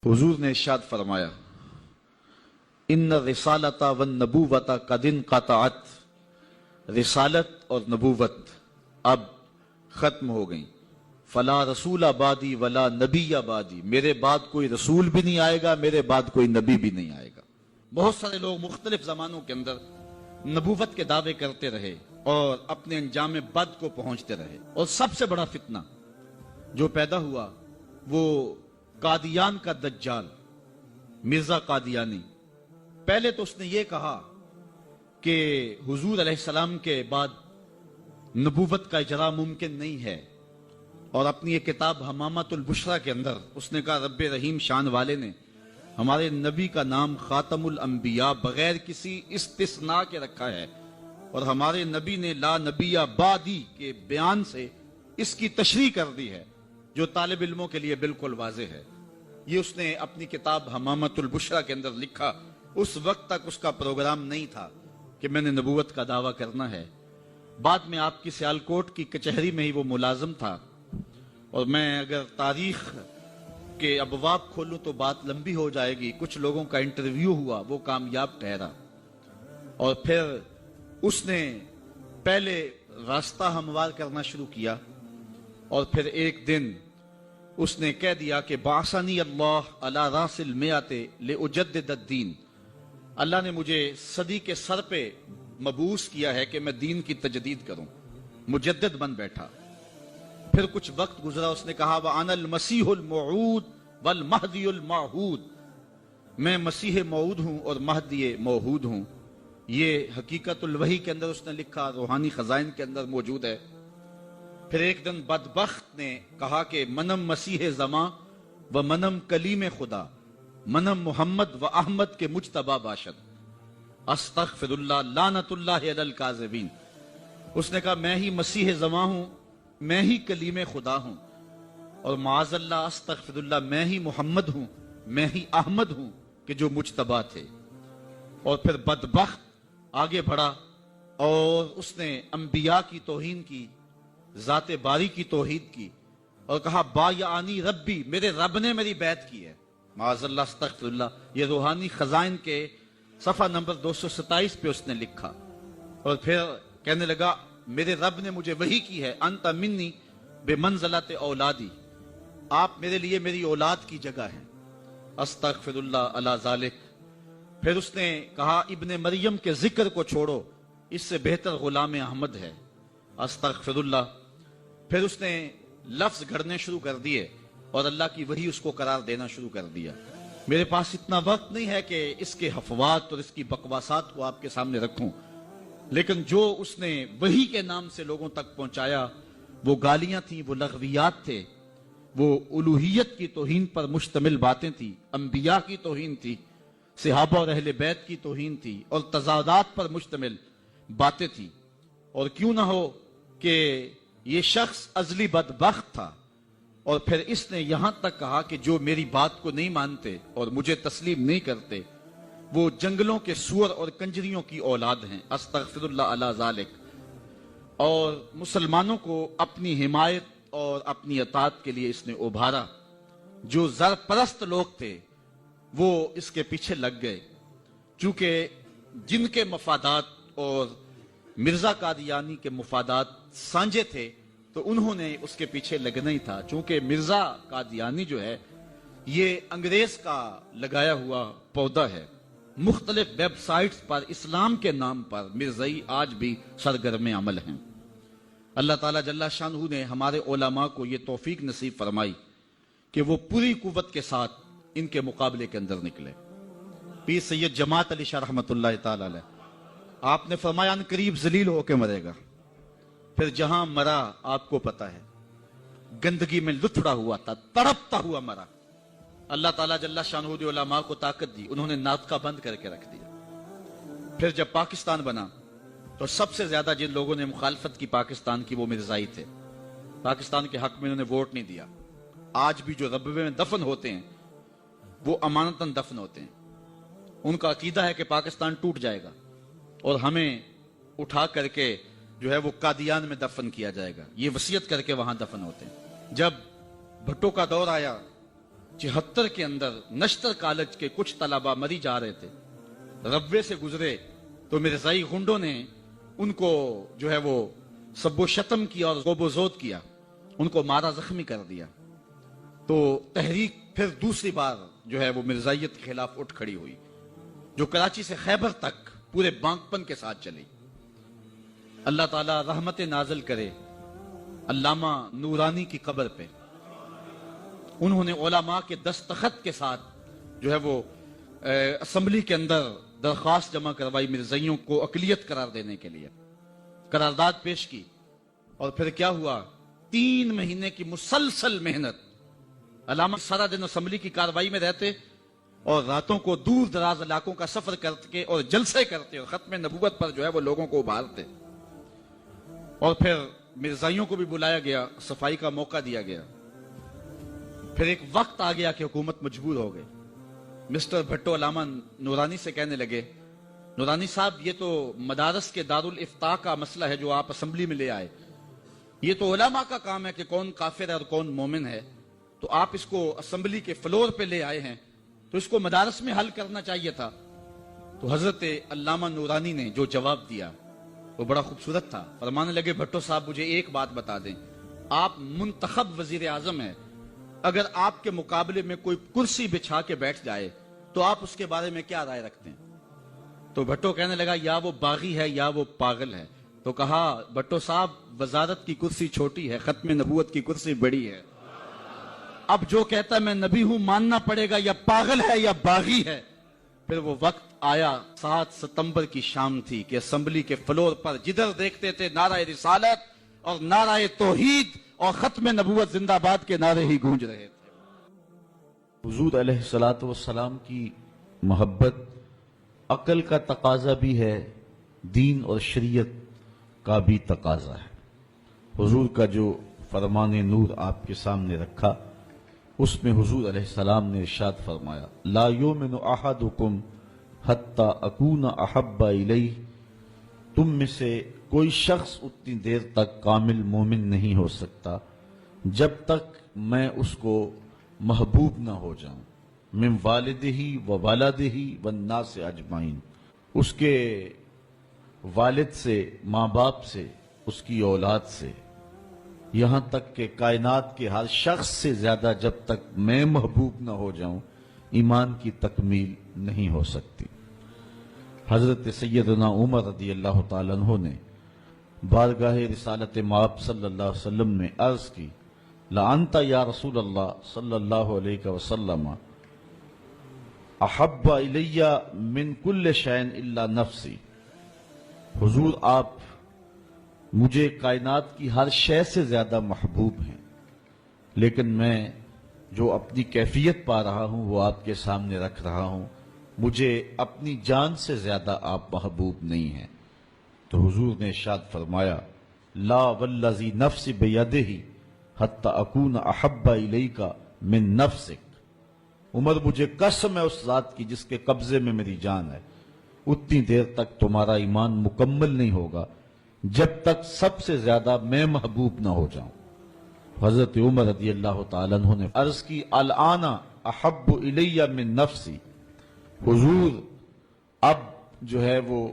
حضور نے ارشاد فرمایا ان رسالتا والنبوتا قد انقطعت، رسالت اور نبوت اب ختم ہو گئیں. فلا رسول بعدی ولا نبی بعدی، میرے بعد کوئی رسول بھی نہیں آئے گا، میرے بعد کوئی نبی بھی نہیں آئے گا. بہت سارے لوگ مختلف زمانوں کے اندر نبوت کے دعوے کرتے رہے اور اپنے انجام بد کو پہنچتے رہے، اور سب سے بڑا فتنہ جو پیدا ہوا وہ قادیان کا دجال مرزا قادیانی. پہلے تو اس نے یہ کہا کہ حضور علیہ السلام کے بعد نبوت کا اجرا ممکن نہیں ہے، اور اپنی یہ کتاب حمامۃ البشریٰ کے اندر اس نے کہا رب رحیم شان والے نے ہمارے نبی کا نام خاتم الانبیاء بغیر کسی استثناء کے رکھا ہے، اور ہمارے نبی نے لا نبی بعدی کے بیان سے اس کی تشریح کر دی ہے، جو طالب علموں کے لیے بالکل واضح ہے. یہ اس نے اپنی کتاب حمامۃ البشریٰ کے اندر لکھا. اس وقت تک اس کا پروگرام نہیں تھا کہ میں نے نبوت کا دعویٰ کرنا ہے. بعد میں آپ کی سیالکوٹ کی کچہری میں ہی وہ ملازم تھا، اور میں اگر تاریخ کے ابواب کھولوں تو بات لمبی ہو جائے گی. کچھ لوگوں کا انٹرویو ہوا، وہ کامیاب ٹھہرا، اور پھر اس نے پہلے راستہ ہموار کرنا شروع کیا، اور پھر ایک دن اس نے کہہ دیا کہ بعثنی اللہ علی راس المئۃ لأجدد الدین، اللہ نے مجھے صدی کے سر پہ مبعوث کیا ہے کہ میں دین کی تجدید کروں. مجدد بن بیٹھا. پھر کچھ وقت گزرا، اس نے کہا وَأَنَا الْمَسِيحُ الْمَوْعُودُ وَالْمَهْدِيُ الْمَوْعُودُ، میں مسیح موعود ہوں اور مہدی موعود ہوں. یہ حقیقت الوحی کے اندر اس نے لکھا، روحانی خزائن کے اندر موجود ہے. پھر ایک دن بدبخت نے کہا کہ منم مسیح زماں و منم کلیم خدا، منم محمد و احمد کے مجتبی باشد، استغفر اللہ لعنت اللہ علی الکاذبین. اس نے کہا میں ہی مسیح زماں ہوں، میں ہی کلیم خدا ہوں، اور معاذ اللہ استغفر اللہ میں ہی محمد ہوں، میں ہی احمد ہوں کہ جو مجتبی تھے. اور پھر بدبخت آگے بڑھا اور اس نے انبیاء کی توہین کی، ذات باری کی توحید کی، اور کہا بایعانی ربی، میرے رب نے میری بیعت کی ہے. معاذ اللہ استغفر اللہ. یہ روحانی خزائن کے صفحہ نمبر 227 پہ اس نے لکھا. اور پھر کہنے لگا میرے رب نے مجھے وحی کی ہے، انت منی بمنزلت اولادی، آپ میرے لیے میری اولاد کی جگہ ہیں. استغفر اللہ علی ذالک. پھر اس نے کہا ابن مریم کے ذکر کو چھوڑو، اس سے بہتر غلام احمد ہے. استغفر اللہ. پھر اس نے لفظ گھڑنے شروع کر دیے اور اللہ کی وحی اس کو قرار دینا شروع کر دیا. میرے پاس اتنا وقت نہیں ہے کہ اس کے حفوات اور اس کی بکواسات کو آپ کے سامنے رکھوں، لیکن جو اس نے وحی کے نام سے لوگوں تک پہنچایا وہ گالیاں تھیں، وہ لغویات تھے، وہ الوہیت کی توہین پر مشتمل باتیں تھیں، انبیاء کی توہین تھی، صحابہ اور اہل بیت کی توہین تھی، اور تضادات پر مشتمل باتیں تھیں. اور کیوں نہ ہو کہ یہ شخص ازلی بدبخت تھا، اور پھر اس نے یہاں تک کہا کہ جو میری بات کو نہیں مانتے اور مجھے تسلیم نہیں کرتے وہ جنگلوں کے سور اور کنجریوں کی اولاد ہیں. استغفر اللہ علی ذالک. اور مسلمانوں کو اپنی حمایت اور اپنی اطاعت کے لیے اس نے ابھارا. جو زر پرست لوگ تھے وہ اس کے پیچھے لگ گئے، چونکہ جن کے مفادات اور مرزا قادیانی کے مفادات سانجے تھے تو انہوں نے اس کے پیچھے لگنا ہی تھا. چونکہ مرزا قادیانی جو ہے یہ انگریز کا لگایا ہوا پودا ہے. مختلف ویب سائٹس پر اسلام کے نام پر مرزائی آج بھی سرگرم عمل ہیں. اللہ تعالیٰ جل شانہ نے ہمارے علماء کو یہ توفیق نصیب فرمائی کہ وہ پوری قوت کے ساتھ ان کے مقابلے کے اندر نکلے. پیر سید جماعت علی شاہ رحمۃ اللہ تعالی علیہ، آپ نے فرمایا ان قریب ذلیل ہو کے مرے گا. پھر جہاں مرا آپ کو پتا ہے، گندگی میں لتھڑا ہوا تھا، تڑپتا ہوا مرا. اللہ تعالیٰ جل شانہ نے علماء کو طاقت دی، انہوں نے ناطقہ بند کر کے رکھ دیا. پھر جب پاکستان بنا تو سب سے زیادہ جن لوگوں نے مخالفت کی پاکستان کی وہ مرزائی تھے. پاکستان کے حق میں انہوں نے ووٹ نہیں دیا. آج بھی جو ربوے میں دفن ہوتے ہیں وہ امانتاً دفن ہوتے ہیں. ان کا عقیدہ ہے کہ پاکستان ٹوٹ جائے گا اور ہمیں اٹھا کر کے جو ہے وہ قادیان میں دفن کیا جائے گا. یہ وصیت کر کے وہاں دفن ہوتے ہیں. جب بھٹو کا دور آیا 74 کے اندر نشتر کالج کے کچھ طلبہ مری جا رہے تھے، ربوے سے گزرے تو مرزائی گنڈوں نے ان کو جو ہے وہ سب و شتم کیا اور غوب و زود کیا، ان کو مارا زخمی کر دیا۔ تو تحریک پھر دوسری بار جو ہے وہ مرزائیت کے خلاف اٹھ کھڑی ہوئی، جو کراچی سے خیبر تک پورے بانکپن کے ساتھ چلی۔ اللہ تعالیٰ رحمت نازل کرے علامہ نورانی کی قبر پہ۔ انہوں نے علماء کے دستخط کے ساتھ جو ہے وہ اسمبلی کے اندر درخواست جمع کروائی، مرزائیوں کو اقلیت قرار دینے کے لیے قرارداد پیش کی، اور پھر کیا ہوا، 3 مہینے کی مسلسل محنت۔ علامہ سارا دن اسمبلی کی کاروائی میں رہتے اور راتوں کو دور دراز علاقوں کا سفر کرتے اور جلسے کرتے اور ختم نبوت پر جو ہے وہ لوگوں کو ابھارتے، اور پھر مرزائیوں کو بھی بلایا گیا، صفائی کا موقع دیا گیا۔ پھر ایک وقت آ گیا کہ حکومت مجبور ہو گئی۔ مسٹر بھٹو علامہ نورانی سے کہنے لگے، نورانی صاحب یہ تو مدارس کے دارالفتاء کا مسئلہ ہے جو آپ اسمبلی میں لے آئے، یہ تو علماء کا کام ہے کہ کون کافر ہے اور کون مومن ہے، تو آپ اس کو اسمبلی کے فلور پہ لے آئے ہیں تو اس کو مدارس میں حل کرنا چاہیے تھا۔ تو حضرت علامہ نورانی نے جو جواب دیا وہ بڑا خوبصورت تھا۔ فرمانے لگے، بھٹو صاحب مجھے ایک بات بتا دیں، آپ منتخب وزیر اعظم ہیں، اگر آپ کے مقابلے میں کوئی کرسی بچھا کے بیٹھ جائے تو آپ اس کے بارے میں کیا رائے رکھتے ہیں؟ تو بھٹو کہنے لگا، یا وہ باغی ہے یا وہ پاگل ہے۔ تو کہا، بھٹو صاحب وزارت کی کرسی چھوٹی ہے، ختم نبوت کی کرسی بڑی ہے، اب جو کہتا ہے میں نبی ہوں ماننا پڑے گا، یا پاگل ہے یا باغی ہے۔ پھر وہ وقت آیا، 7 ستمبر کی شام تھی کہ اسمبلی کے فلور پر جدھر دیکھتے تھے نعرہ رسالت اور نعرہ توحید اور ختم نبوت زندہ باد کے نعرے ہی گونج رہے تھے۔ حضور علیہ الصلوۃ والسلام کی محبت عقل کا تقاضا بھی ہے، دین اور شریعت کا بھی تقاضا ہے۔ حضور کا جو فرمان نور آپ کے سامنے رکھا، اس میں حضور علیہ السلام نے ارشاد فرمایا، لا یؤمن احدکم حتی اکون احب الیہ، تم میں سے کوئی شخص اتنی دیر تک کامل مومن نہیں ہو سکتا جب تک میں اس کو محبوب نہ ہو جاؤں، من والدہ و والدہ والناس اجمعین، اس کے والد سے، ماں باپ سے، اس کی اولاد سے، یہاں تک کہ کائنات کے ہر شخص سے زیادہ جب تک میں محبوب نہ ہو جاؤں ایمان کی تکمیل نہیں ہو سکتی۔ حضرت سیدنا عمر رضی اللہ تعالیٰ عنہ نے بارگاہ رسالت مآب صلی اللہ علیہ وسلم میں عرض کی، لَأَنْتَ یا رسول اللہ صلی اللہ علیہ وسلم احب الی من کل شیء الا نفسی، حضور آپ مجھے کائنات کی ہر شے سے زیادہ محبوب ہیں، لیکن میں جو اپنی کیفیت پا رہا ہوں وہ آپ کے سامنے رکھ رہا ہوں، مجھے اپنی جان سے زیادہ آپ محبوب نہیں ہیں۔ تو حضور نے ارشاد فرمایا، لا والذی نفس بیدہ حتی اکون احب الیک من نفسک، عمر مجھے قسم ہے اس ذات کی جس کے قبضے میں میری جان ہے، اتنی دیر تک تمہارا ایمان مکمل نہیں ہوگا جب تک سب سے زیادہ میں محبوب نہ ہو جاؤں۔ حضرت عمر رضی اللہ تعالیٰ عنہ نے عرض کی، الآن احب الی من نفسی، حضور اب جو ہے وہ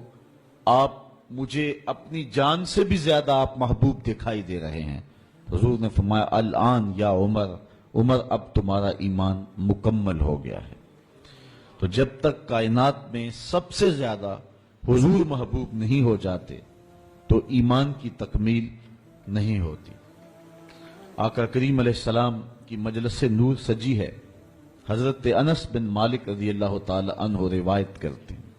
آپ مجھے اپنی جان سے بھی زیادہ آپ محبوب دکھائی دے رہے ہیں۔ حضور نے فرمایا، الآن یا عمر، عمر اب تمہارا ایمان مکمل ہو گیا ہے۔ تو جب تک کائنات میں سب سے زیادہ حضور محبوب نہیں ہو جاتے تو ایمان کی تکمیل نہیں ہوتی۔ آقا کریم علیہ السلام کی مجلس نور سجی ہے، حضرت انس بن مالک رضی اللہ تعالی عنہ روایت کرتے ہیں،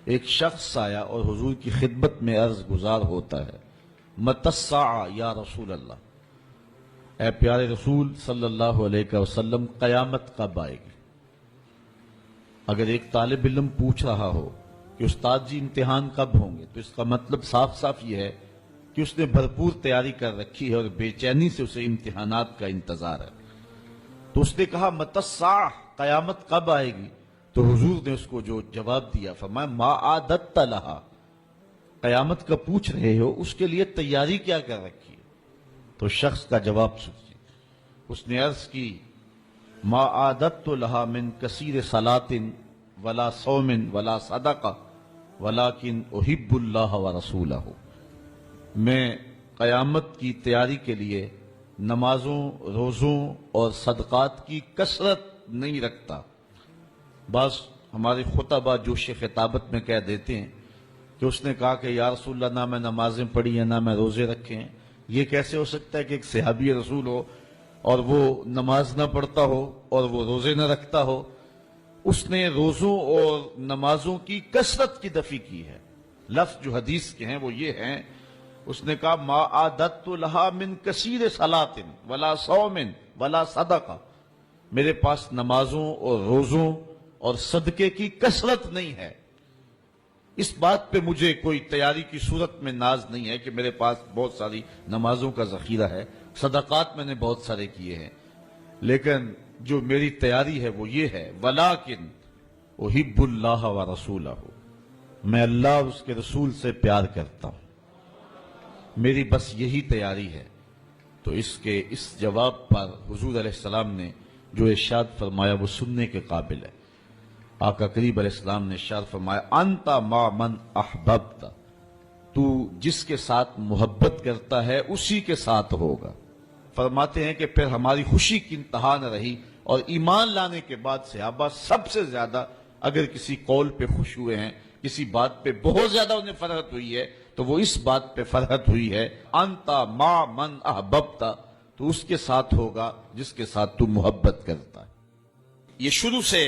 ایک شخص آیا اور حضور کی خدمت میں عرض گزار ہوتا ہے، متی الساعہ یا رسول اللہ، اے پیارے رسول صلی اللہ علیہ وسلم قیامت کب آئے گی؟ اگر ایک طالب علم پوچھ رہا ہو کہ استاد جی امتحان کب ہوں گے، تو اس کا مطلب صاف صاف یہ ہے کہ اس نے بھرپور تیاری کر رکھی ہے اور بے چینی سے اسے امتحانات کا انتظار ہے۔ تو اس نے کہا، متی الساعہ، قیامت کب آئے گی؟ تو حضور نے اس کو جو جواب دیا، فرمایا، ما عادت لہا، قیامت کا پوچھ رہے ہو، اس کے لیے تیاری کیا کر رکھی ہے؟ تو شخص کا جواب سنیے، اس نے عرض کی، ما عادت لها من کثیر صلاۃ ولا صوم ولا صدقہ ولکن احب اللہ ورسولہ، میں قیامت کی تیاری کے لیے نمازوں، روزوں اور صدقات کی کثرت نہیں رکھتا۔ بعض ہمارے خطبہ جوش خطابت میں کہہ دیتے ہیں کہ اس نے کہا کہ یا رسول اللہ نہ میں نمازیں پڑھی ہیں نہ میں روزے رکھے ہیں۔ یہ کیسے ہو سکتا ہے کہ ایک صحابی رسول ہو اور وہ نماز نہ پڑھتا ہو اور وہ روزے نہ رکھتا ہو؟ اس نے روزوں اور نمازوں کی کثرت کی نفی کی ہے۔ لفظ جو حدیث کے ہیں وہ یہ ہیں، اس نے کہا ما عادت لها من کثیر صلاۃ ولا صوم ولا صدقہ، میرے پاس نمازوں اور روزوں اور صدقے کی کثرت نہیں ہے۔ اس بات پہ مجھے کوئی تیاری کی صورت میں ناز نہیں ہے کہ میرے پاس بہت ساری نمازوں کا ذخیرہ ہے، صدقات میں نے بہت سارے کیے ہیں، لیکن جو میری تیاری ہے وہ یہ ہے ولیکن احب اللہ ورسولہ، میں اللہ اور اس کے رسول سے پیار کرتا ہوں، میری بس یہی تیاری ہے۔ تو اس جواب پر حضور علیہ السلام نے جو ارشاد فرمایا وہ سننے کے قابل ہے۔ آقا کریم علیہ السلام نے ارشاد فرمایا انت ما من احببت، تو جس کے ساتھ محبت کرتا ہے اسی کے ساتھ ہوگا۔ فرماتے ہیں کہ پھر ہماری خوشی کی انتہا نہ رہی، اور ایمان لانے کے بعد صحابہ سب سے زیادہ اگر کسی قول پہ خوش ہوئے ہیں، کسی بات پہ بہت زیادہ انہیں فرحت ہوئی ہے تو وہ اس بات پہ فرحت ہوئی ہے انت ما من احببت، تو اس کے ساتھ ہوگا جس کے ساتھ تو محبت کرتا ہے۔ یہ شروع سے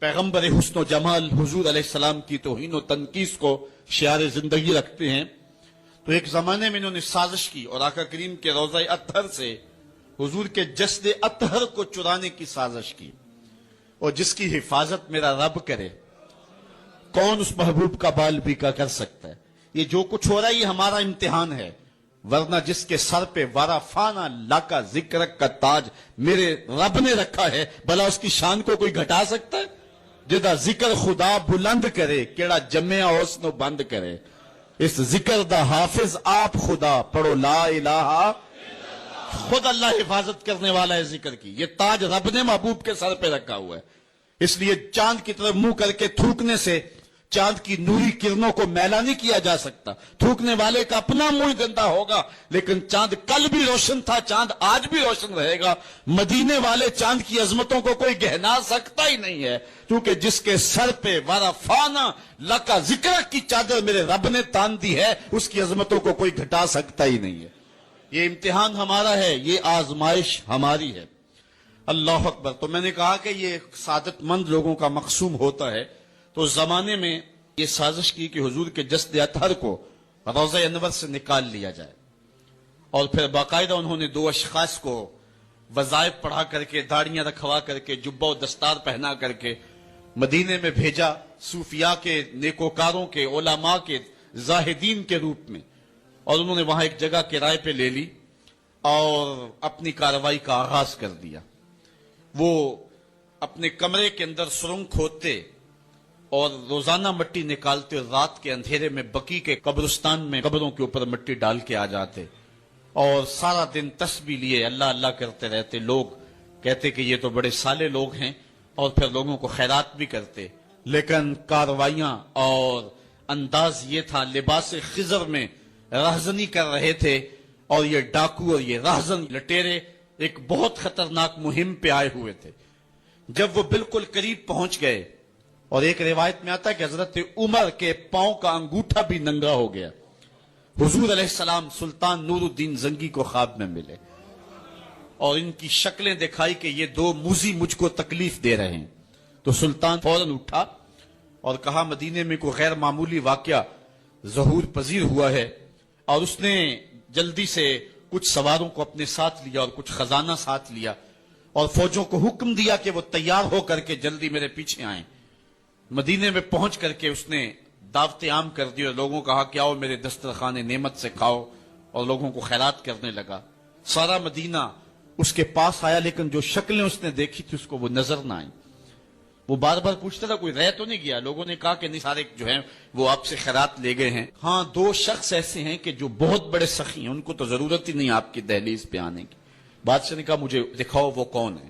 پیغمبر حسن و جمال حضور علیہ السلام کی توہین و تنقیص کو شعار زندگی رکھتے ہیں۔ تو ایک زمانے میں انہوں نے سازش کی اور آقا کریم کے روضہ اطہر سے حضور کے جسد اطہر کو چرانے کی سازش کی، اور جس کی حفاظت میرا رب کرے کون اس محبوب کا بال بیکا کر سکتا ہے۔ یہ جو کچھ ہو رہا ہے یہ ہمارا امتحان ہے، ورنہ جس کے سر پہ وارا فانا لاکا ذکر کا تاج میرے رب نے رکھا ہے، بھلا اس کی شان کو کوئی گھٹا سکتا ہے؟ جدا ذکر خدا بلند کرے کیڑا جمعہ اس نو بند کرے، اس ذکر دا حافظ آپ خدا پڑھو لا الہ، خود اللہ حفاظت کرنے والا ہے ذکر کی۔ یہ تاج رب نے محبوب کے سر پہ رکھا ہوا ہے، اس لیے چاند کی طرف منہ کر کے تھوکنے سے چاند کی نوری کرنوں کو میلا نہیں کیا جا سکتا۔ تھوکنے والے کا اپنا منہ گندا ہوگا، لیکن چاند کل بھی روشن تھا، چاند آج بھی روشن رہے گا۔ مدینے والے چاند کی عظمتوں کو کوئی گہنا سکتا ہی نہیں ہے، کیونکہ جس کے سر پہ وارا فانا لکا ذکر کی چادر میرے رب نے تان دی ہے، اس کی عظمتوں کو کوئی گھٹا سکتا ہی نہیں ہے۔ یہ امتحان ہمارا ہے، یہ آزمائش ہماری ہے۔ اللہ اکبر۔ تو میں نے کہا کہ یہ سعادت مند لوگوں کا مقسوم ہوتا ہے۔ تو اس زمانے میں یہ سازش کی کہ حضور کے جسد اطہر کو روضہ انور سے نکال لیا جائے، اور پھر باقاعدہ انہوں نے دو اشخاص کو وظائف پڑھا کر کے، داڑیاں رکھوا کر کے، جبہ و دستار پہنا کر کے مدینے میں بھیجا، صوفیاء کے، نیکوکاروں کے، علماء کے، زاہدین کے روپ میں، اور انہوں نے وہاں ایک جگہ کرائے پہ لے لی اور اپنی کارروائی کا آغاز کر دیا۔ وہ اپنے کمرے کے اندر سرنگ کھودتے اور روزانہ مٹی نکالتے، اور رات کے اندھیرے میں بقی کے قبرستان میں قبروں کے اوپر مٹی ڈال کے آ جاتے، اور سارا دن تسبیح لیے اللہ اللہ کرتے رہتے۔ لوگ کہتے کہ یہ تو بڑے صالح لوگ ہیں، اور پھر لوگوں کو خیرات بھی کرتے، لیکن کارروائیاں اور انداز یہ تھا، لباس خضر میں راہزنی کر رہے تھے، اور یہ ڈاکو اور یہ راہزن لٹیرے ایک بہت خطرناک مہم پہ آئے ہوئے تھے۔ جب وہ بالکل قریب پہنچ گئے، اور ایک روایت میں آتا ہے کہ حضرت عمر کے پاؤں کا انگوٹھا بھی ننگا ہو گیا، حضور علیہ السلام سلطان نور الدین زنگی کو خواب میں ملے، اور ان کی شکلیں دکھائی کہ یہ دو موذی مجھ کو تکلیف دے رہے ہیں۔ تو سلطان فوراً اٹھا اور کہا مدینے میں کوئی غیر معمولی واقعہ ظہور پذیر ہوا ہے، اور اس نے جلدی سے کچھ سواروں کو اپنے ساتھ لیا اور کچھ خزانہ ساتھ لیا، اور فوجوں کو حکم دیا کہ وہ تیار ہو کر کے جلدی میرے پیچھے آئیں۔ مدینے میں پہنچ کر کے اس نے دعوت عام کر دی اور لوگوں کہا کہ آؤ میرے دسترخوان نعمت سے کھاؤ، اور لوگوں کو خیرات کرنے لگا۔ سارا مدینہ اس کے پاس آیا، لیکن جو شکلیں اس نے دیکھی تھی اس کو وہ نظر نہ آئیں۔ وہ بار بار پوچھتا تھا کوئی رہ تو نہیں گیا؟ لوگوں نے کہا کہ نہیں، سارے جو ہیں وہ آپ سے خیرات لے گئے ہیں۔ ہاں، دو شخص ایسے ہیں کہ جو بہت بڑے سخی ہیں، ان کو تو ضرورت ہی نہیں آپ کی دہلیز پہ آنے کی۔ بادشاہ نے کہا مجھے دکھاؤ وہ کون ہے۔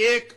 1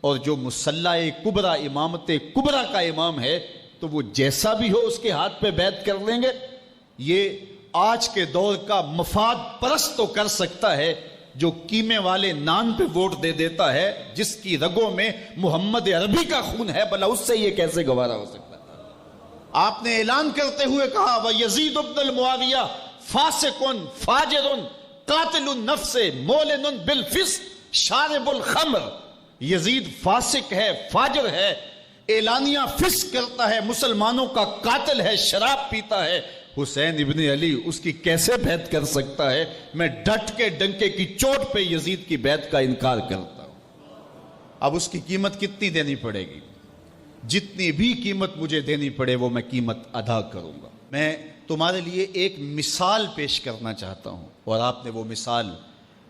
اور جو مسلح کبرا امامت کبرا کا امام ہے تو وہ جیسا بھی ہو اس کے ہاتھ پہ بیعت کر لیں گے؟ یہ آج کے دور کا مفاد پرست تو کر سکتا ہے جو قیمے والے نان پہ ووٹ دے دیتا ہے، جس کی رگوں میں محمد عربی کا خون ہے، بھلا اس سے یہ کیسے گوارا ہو سکتا ہے؟ آپ نے اعلان کرتے ہوئے کہا وَيَزِيدُ ابْنُ الْمُعَاوِيَةَ فَاسِقٌ فَاجِرٌ قَاتِلُ النَّفْسِ مُعْلِنٌ بِالْفِسْقِ شَارِبُ الْخَمْرِ، یزید فاسق ہے، فاجر ہے، اعلانیہ فسق کرتا ہے، مسلمانوں کا قاتل ہے، شراب پیتا ہے۔ حسین ابن علی اس کی کیسے بیعت کر سکتا ہے؟ میں ڈٹ کے ڈنکے کی چوٹ پہ یزید کی بیعت کا انکار کرتا ہوں۔ اب اس کی قیمت کتنی دینی پڑے گی؟ جتنی بھی قیمت مجھے دینی پڑے وہ میں قیمت ادا کروں گا۔ میں تمہارے لیے ایک مثال پیش کرنا چاہتا ہوں، اور آپ نے وہ مثال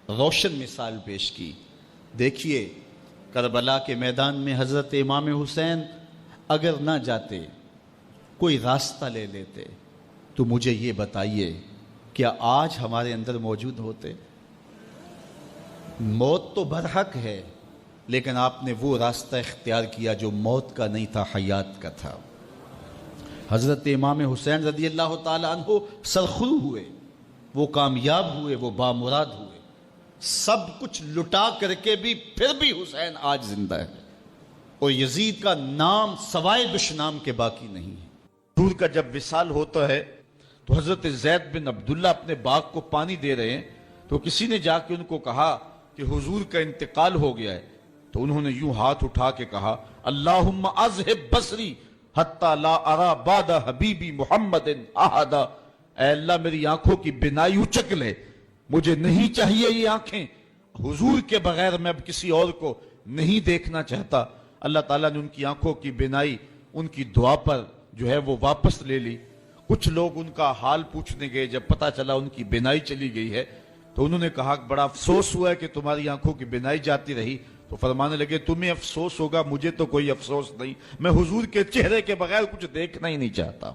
روشن مثال پیش کی۔ دیکھیے کربلا کے میدان میں حضرت امام حسین اگر نہ جاتے، کوئی راستہ لے لیتے، تو مجھے یہ بتائیے کیا آج ہمارے اندر موجود ہوتے؟ موت تو برحق ہے، لیکن آپ نے وہ راستہ اختیار کیا جو موت کا نہیں تھا، حیات کا تھا۔ حضرت امام حسین رضی اللہ تعالی عنہ سرخرو ہوئے، وہ کامیاب ہوئے، وہ بامراد ہوئے، سب کچھ لٹا کر کے بھی پھر بھی حسین آج زندہ ہے، اور یزید کا نام سوائے دشنام کے باقی نہیں ہے۔ حضور کا جب وصال ہوتا ہے تو حضرت زید بن عبداللہ اپنے باغ کو پانی دے رہے ہیں، تو کسی نے جا کے ان کو کہا کہ حضور کا انتقال ہو گیا ہے، تو انہوں نے یوں ہاتھ اٹھا کے کہا اللہم اذہب بصری حتی لا ارا بعد حبیبی محمد احدا، اے اللہ میری آنکھوں کی بینائی اچک لے، مجھے نہیں چاہیے یہ آنکھیں، حضور کے بغیر میں اب کسی اور کو نہیں دیکھنا چاہتا۔ اللہ تعالیٰ نے ان کی آنکھوں کی بینائی ان کی دعا پر جو ہے وہ واپس لے لی۔ کچھ لوگ ان کا حال پوچھنے گئے، جب پتا چلا ان کی بینائی چلی گئی ہے تو انہوں نے کہا بڑا افسوس ہوا ہے کہ تمہاری آنکھوں کی بینائی جاتی رہی، تو فرمانے لگے تمہیں افسوس ہوگا، مجھے تو کوئی افسوس نہیں، میں حضور کے چہرے کے بغیر کچھ دیکھنا ہی نہیں چاہتا۔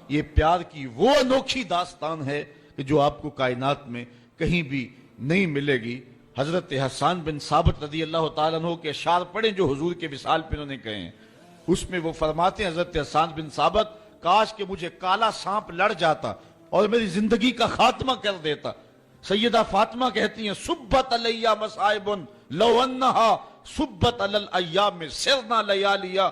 یہ پیار کی وہ انوکھی داستان ہے کہ جو آپ کو کائنات میں کہیں بھی نہیں ملے گی۔ حضرت حسان بن ثابت رضی اللہ تعالیٰ عنہ کے اشعار پڑھیں جو حضور کے وصال پہ انہوں نے کہے ہیں، اس میں وہ فرماتے ہیں حضرت حسان بن ثابت کاش کہ مجھے کالا سانپ لڑ جاتا اور میری زندگی کا خاتمہ کر دیتا۔ سیدہ فاطمہ کہتی ہیں صبت علیہ مصائب لو انہا صبت علی الایام سرنا لیالیا،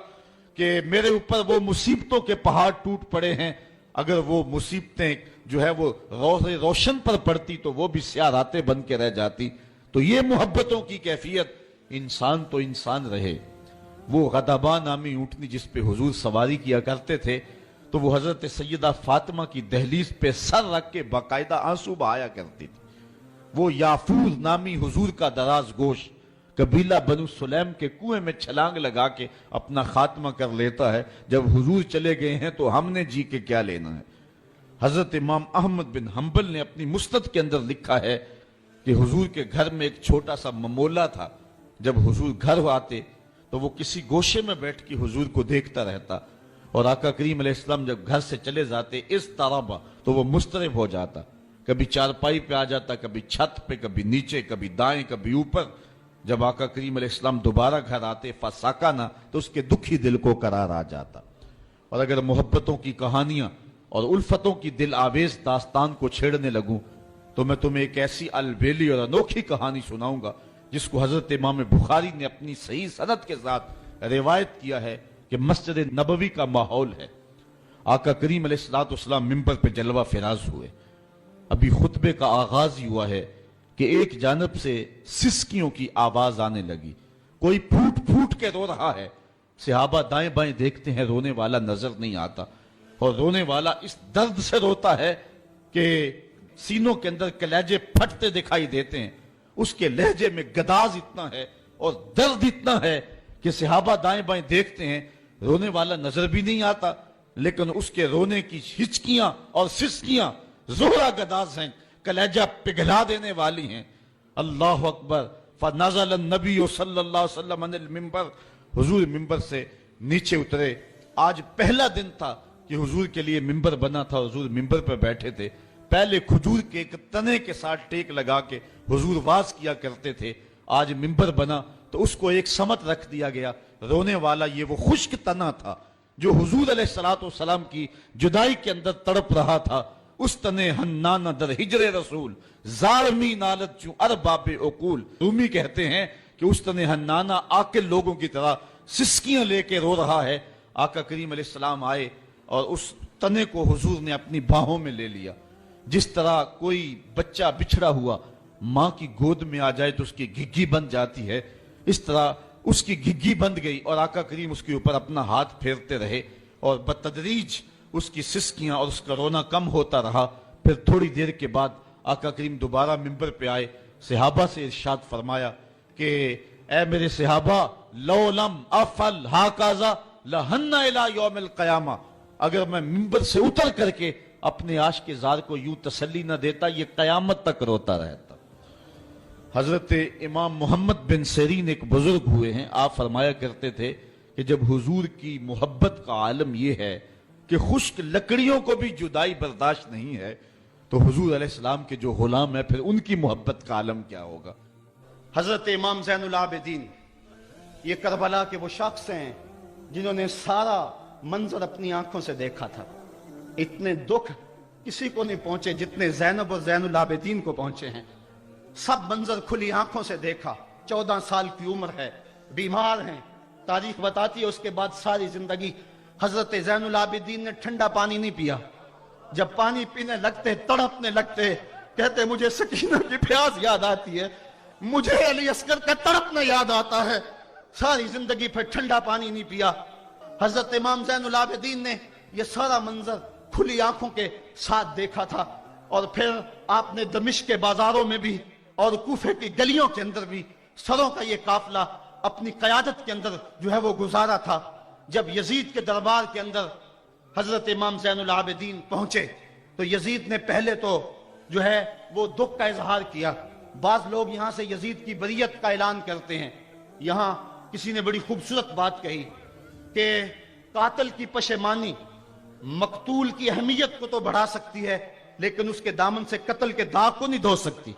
کہ میرے اوپر وہ مصیبتوں کے پہاڑ ٹوٹ پڑے ہیں، اگر وہ مصیبتیں جو ہے وہ روشن پر پڑتی تو وہ بھی سیاہ راتیں بن کے رہ جاتی۔ تو یہ محبتوں کی کیفیت، انسان تو انسان رہے۔ وہ غضبہ نامی اونٹنی جس پہ حضور سواری کیا کرتے تھے تو وہ حضرت سیدہ فاطمہ کی دہلیز پہ سر رکھ کے باقاعدہ آنسو بہایا کرتی تھی۔ وہ یافور نامی حضور کا دراز گوش قبیلہ بنو سلیم کے کنویں میں چھلانگ لگا کے اپنا خاتمہ کر لیتا ہے، جب حضور چلے گئے ہیں تو ہم نے جی کے کیا لینا ہے۔ حضرت امام احمد بن حنبل نے اپنی مسند کے اندر لکھا ہے کہ حضور کے گھر میں ایک چھوٹا سا ممولہ تھا، جب حضور گھر آتے تو وہ کسی گوشے میں بیٹھ کے حضور کو دیکھتا رہتا، اور آقا کریم علیہ السلام جب گھر سے چلے جاتے اس طرح تو وہ مضطرب ہو جاتا، کبھی چارپائی پہ آ جاتا، کبھی چھت پہ، کبھی نیچے، کبھی دائیں، کبھی اوپر۔ جب آقا کریم علیہ السلام دوبارہ گھر آتے فساکانا تو اس کے دکھی دل کو قرار آ جاتا۔ اور اگر محبتوں کی کہانیاں اور الفتوں کی دل آویز داستان کو چھیڑنے لگوں تو میں تمہیں ایک ایسی البیلی اور انوکھی کہانی سناؤں گا جس کو حضرت امام بخاری نے اپنی صحیح سند کے ساتھ روایت کیا ہے کہ مسجد نبوی کا ماحول ہے۔ آقا کریم علیہ السلام منبر پہ جلوہ فراز ہوئے، ابھی خطبے کا آغاز ہی ہوا ہے کہ ایک جانب سے سسکیوں کی آواز آنے لگی، کوئی پھوٹ پھوٹ کے رو رہا ہے۔ صحابہ دائیں بائیں دیکھتے ہیں، رونے والا نظر نہیں آتا، اور رونے والا اس درد سے روتا ہے کہ سینوں کے اندر کلیجے پھٹتے دکھائی دیتے ہیں۔ اس کے لہجے میں گداز اتنا ہے اور درد اتنا ہے کہ صحابہ دائیں بائیں دیکھتے ہیں، رونے والا نظر بھی نہیں آتا، لیکن اس کے رونے کی ہچکیاں اور سسکیاں زہرا گداز ہیں، کلیجہ پگھلا دینے والی ہیں۔ اللہ اکبر۔ فنزل النبی صلی اللہ علیہ وسلم عن المنبر، حضور منبر سے نیچے اترے۔ آج پہلا دن تھا کہ حضور کے لیے منبر بنا تھا، حضور منبر پہ بیٹھے تھے۔ پہلے کھجور کے ایک تنے کے ساتھ ٹیک لگا کے حضور واز کیا کرتے تھے، آج منبر بنا تو اس کو ایک سمت رکھ دیا گیا، رونے والا یہ وہ خشک تنا تھا جو حضور علیہ الصلوۃ والسلام کی جدائی کے اندر تڑپ رہا تھا. اس تنے ہنانا در ہجر رسول زارمی نالت چوں ارباب عقول. رومی کہتے ہیں کہ اس تنے ہنانا عاقل لوگوں کی طرح سسکیاں لے کے رو رہا ہے. آقا کریم علیہ السلام آئے اور اس تنے کو حضور نے اپنی باہوں میں لے لیا. جس طرح کوئی بچہ بچھڑا ہوا ماں کی گود میں آ جائے تو اس کی گھگی بن جاتی ہے، اس طرح اس کی گھگی بند گئی اور آقا کریم اس کے اوپر اپنا ہاتھ پھیرتے رہے اور بتدریج اس کی سسکیاں اور اس کا رونا کم ہوتا رہا. پھر تھوڑی دیر کے بعد آقا کریم دوبارہ ممبر پہ آئے، صحابہ سے ارشاد فرمایا کہ اے میرے صحابہ، لو لم افعل ہاکذا لہن الی یوم القیامہ، اگر میں ممبر سے اتر کر کے اپنے عاشق زار کو یوں تسلی نہ دیتا یہ قیامت تک روتا رہتا. حضرت امام محمد بن سیرین ایک بزرگ ہوئے ہیں، آپ فرمایا کرتے تھے کہ جب حضور کی محبت کا عالم یہ ہے کہ خشک لکڑیوں کو بھی جدائی برداشت نہیں ہے، تو حضور علیہ السلام کے جو غلام ہیں پھر ان کی محبت کا عالم کیا ہوگا. حضرت امام زین العابدین یہ کربلا کے وہ شخص ہیں جنہوں نے سارا منظر اپنی آنکھوں سے دیکھا تھا. اتنے دکھ کسی کو نہیں پہنچے جتنے زینب اور زین العابدین کو پہنچے ہیں. سب منظر کھلی آنکھوں سے دیکھا. 14 سال کی عمر ہے، بیمار ہیں. تاریخ بتاتی ہے اس کے بعد ساری زندگی حضرت زین العابدین نے ٹھنڈا پانی نہیں پیا. جب پانی پینے لگتے تڑپنے لگتے، کہتے مجھے سکینہ کی پیاس یاد آتی ہے، مجھے علی اصغر کا تڑپنا یاد آتا ہے. ساری زندگی پھر ٹھنڈا پانی نہیں پیا. حضرت امام زین العابدین نے یہ سارا منظر کھلی آنکھوں کے ساتھ دیکھا تھا. اور پھر آپ نے دمشق کے بازاروں میں بھی اور کوفے کی گلیوں کے اندر بھی سروں کا یہ قافلہ اپنی قیادت کے اندر جو ہے وہ گزارا تھا. جب یزید کے دربار کے اندر حضرت امام زین العابدین پہنچے تو یزید نے پہلے تو جو ہے وہ دکھ کا اظہار کیا. بعض لوگ یہاں سے یزید کی بریت کا اعلان کرتے ہیں. یہاں کسی نے بڑی خوبصورت بات کہی کہ قاتل کی پشیمانی مقتول کی اہمیت کو تو بڑھا سکتی ہے لیکن اس کے دامن سے قتل کے داغ کو نہیں دھو سکتی.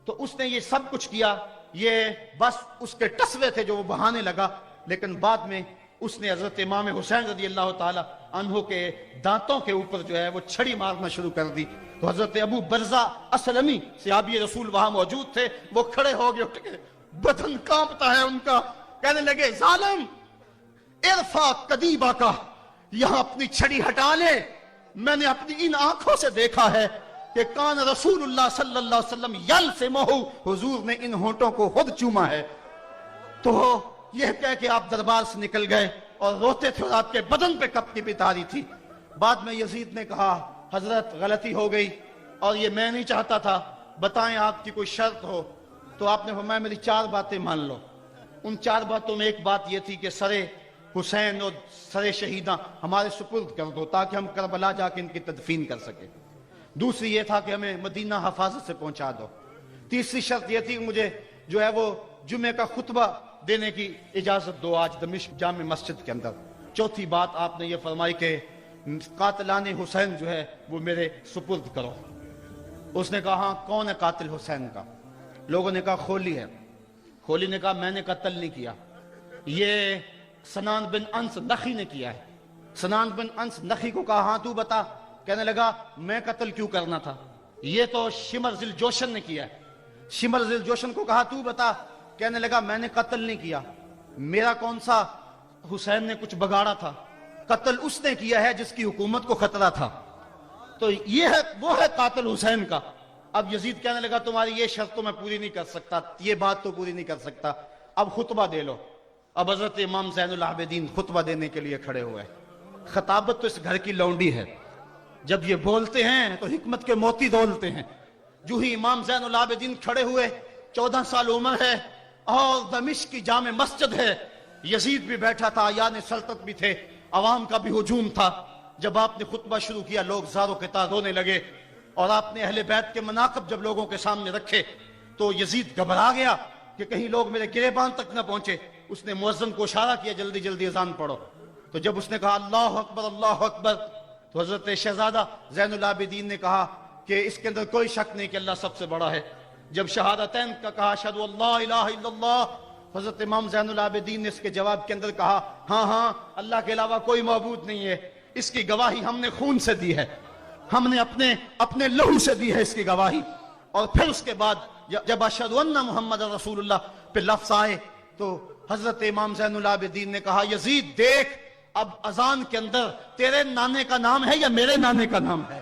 تو اس نے یہ سب کچھ کیا، یہ بس اس کے ٹسوے تھے جو وہ بہانے لگا. لیکن بعد میں اس نے حضرت امام حسین رضی اللہ تعالی عنہ کے دانتوں کے اوپر جو ہے وہ چھڑی مارنا شروع کر دی. تو حضرت ابو برزہ اسلمی صحابی رسول وہاں موجود تھے، وہ کھڑے ہو گئے، اٹھ گئے، بدن کانپتا ہے ان کا. کہنے لگے ظالم ارفع قدیبہ کا، یہاں اپنی چھڑی ہٹا لے. میں نے اپنی ان آنکھوں سے دیکھا ہے کہ کان رسول اللہ صلی اللہ علیہ وسلم یلسمہ، حضور نے ان ہونٹوں کو خود چوما ہے. تو یہ کہہ کہ آپ دربار سے نکل گئے اور روتے تھے اور آپ کے بدن پہ کپکپی بھی تاری تھی. بعد میں یزید نے کہا حضرت غلطی ہو گئی اور یہ میں نہیں چاہتا تھا، بتائیں آپ کی کوئی شرط ہو. تو آپ نے فرمایا میری 4 باتیں مان لو. ان 4 باتوں میں ایک بات یہ تھی کہ سر حسین اور سر شہیداں ہمارے سپرد کر دو تاکہ ہم کربلا جا کے ان کی تدفین کر سکیں. دوسری یہ تھا کہ ہمیں مدینہ حفاظت سے پہنچا دو. تیسری شرط یہ تھی کہ مجھے جو ہے وہ جمعے کا خطبہ دینے کی اجازت دو آج دمشق جامع مسجد کے اندر. چوتھی بات آپ نے یہ فرمائی کہ قاتلان حسین جو ہے وہ میرے سپرد کرو. اس نے کہا ہاں کون ہے قاتل حسین کا؟ لوگوں نے کہا خولی ہے. خولی نے کہا میں نے قتل نہیں کیا، یہ سنان بن انس نخی نے کیا ہے. سنان بن انس نخی کو کہا ہاں تو بتا. کہنے لگا میں قتل کیوں کرنا تھا، یہ تو شمر ذل جوشن نے کیا ہے. شمر ذل جوشن کو کہا تو بتا. کہنے لگا میں نے قتل نہیں کیا، میرا کون سا حسین نے کچھ بگاڑا تھا، قتل اس نے کیا ہے جس کی حکومت کو خطرہ تھا. تو یہ ہے وہ ہے قاتل حسین کا. اب یزید کہنے لگا تمہاری یہ شرط تو میں پوری نہیں کر سکتا، یہ بات تو پوری نہیں کر سکتا، اب خطبہ دے لو. اب حضرت امام زین العابدین خطبہ دینے کے لیے کھڑے ہوئے. خطابت تو اس گھر کی لونڈی ہے، جب یہ بولتے ہیں تو حکمت کے موتی دولتے ہیں. جو ہی امام زین العابدین کھڑے ہوئے، 14 سال عمر ہے اور دمشق کی جامع مسجد ہے. یزید بھی بیٹھا تھا، یعنی سلطنت بھی تھے، عوام کا بھی ہجوم تھا. جب آپ نے خطبہ شروع کیا لوگ زاروں کے تار رونے لگے اور آپ نے اہل بیت کے مناقب جب لوگوں کے سامنے رکھے تو یزید گھبرا گیا کہ کہیں لوگ میرے گریبان تک نہ پہنچے. اس نے مؤذن کو اشارہ کیا جلدی جلدی اذان پڑھو. تو جب اس نے کہا اللہ اکبر اللہ اکبر تو حضرت شہزادہ زین العابدین نے کہا کہ اس کے اندر کوئی شک نہیں کہ اللہ سب سے بڑا ہے. جب شہادتین کا کہا اشہدو اللہ الہ الا اللہ حضرت امام زین العابدین نے اس کے جواب کے اندر کہا ہاں ہاں اللہ کے علاوہ کوئی معبود نہیں ہے، اس کی گواہی ہم نے خون سے دی ہے، ہم نے اپنے لہو سے دی ہے اس کی گواہی۔ اور پھر اس کے بعد جب اشہد ان محمد رسول اللہ پہ لفظ آئے تو حضرت امام زین العابدین نے کہا یزید دیکھ اب اذان کے اندر تیرے نانے کا نام ہے یا میرے نانے کا نام ہے؟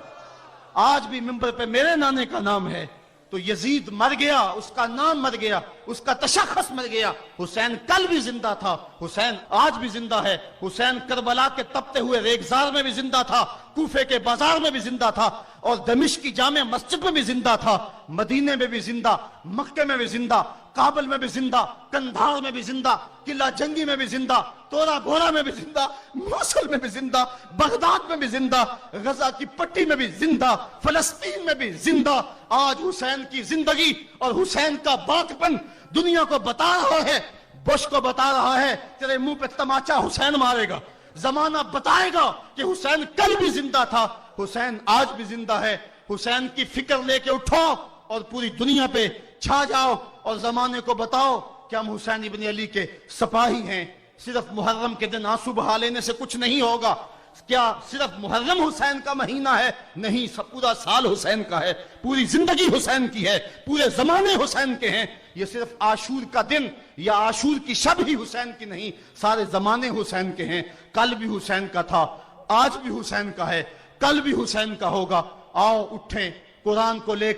آج بھی منبر پہ میرے نانے کا نام ہے۔ تو یزید مر گیا، اس کا نام مر گیا، اس کا تشخص مر گیا۔ حسین کل بھی زندہ تھا، حسین آج بھی زندہ ہے، حسین کربلا کے تپتے ہوئے ریگزار میں بھی زندہ تھا، کوفے کے بازار میں بھی زندہ تھا، اور دمشق کی جامع مسجد میں بھی زندہ تھا، مدینے میں بھی زندہ، مکے میں بھی زندہ، کابل میں بھی زندہ، کندھار میں بھی زندہ، قلعہ جنگی میں بھی زندہ، تورا بورا میں بھی زندہ، موصل میں بھی زندہ، بغداد میں بھی زندہ، غزہ کی پٹی میں بھی زندہ، فلسطین میں بھی زندہ۔ آج حسین کی زندگی اور حسین کا باقپن دنیا کو بتا رہا ہے، بش کو بتا رہا ہے تیرے منہ پہ تماچا حسین مارے گا۔ زمانہ بتائے گا کہ حسین کل بھی زندہ تھا، حسین آج بھی زندہ ہے۔ حسین کی فکر لے کے اٹھو اور پوری دنیا پہ چھا جاؤ اور زمانے کو بتاؤ کہ ہم حسین ابن علی کے سپاہی ہیں۔ صرف محرم کے دن آنسو بہا لینے سے کچھ نہیں ہوگا۔ کیا صرف محرم حسین کا مہینہ ہے؟ نہیں، پورا سال حسین کا ہے، پوری زندگی حسین کی ہے، پورے زمانے حسین کے ہیں۔ یہ صرف عاشور کا دن یا عاشور کی شب ہی حسین کی نہیں، سارے زمانے حسین کے ہیں۔ کل بھی حسین کا تھا، آج بھی حسین کا ہے، کل بھی حسین کا ہوگا۔ آؤ اٹھیں، قرآن کو لے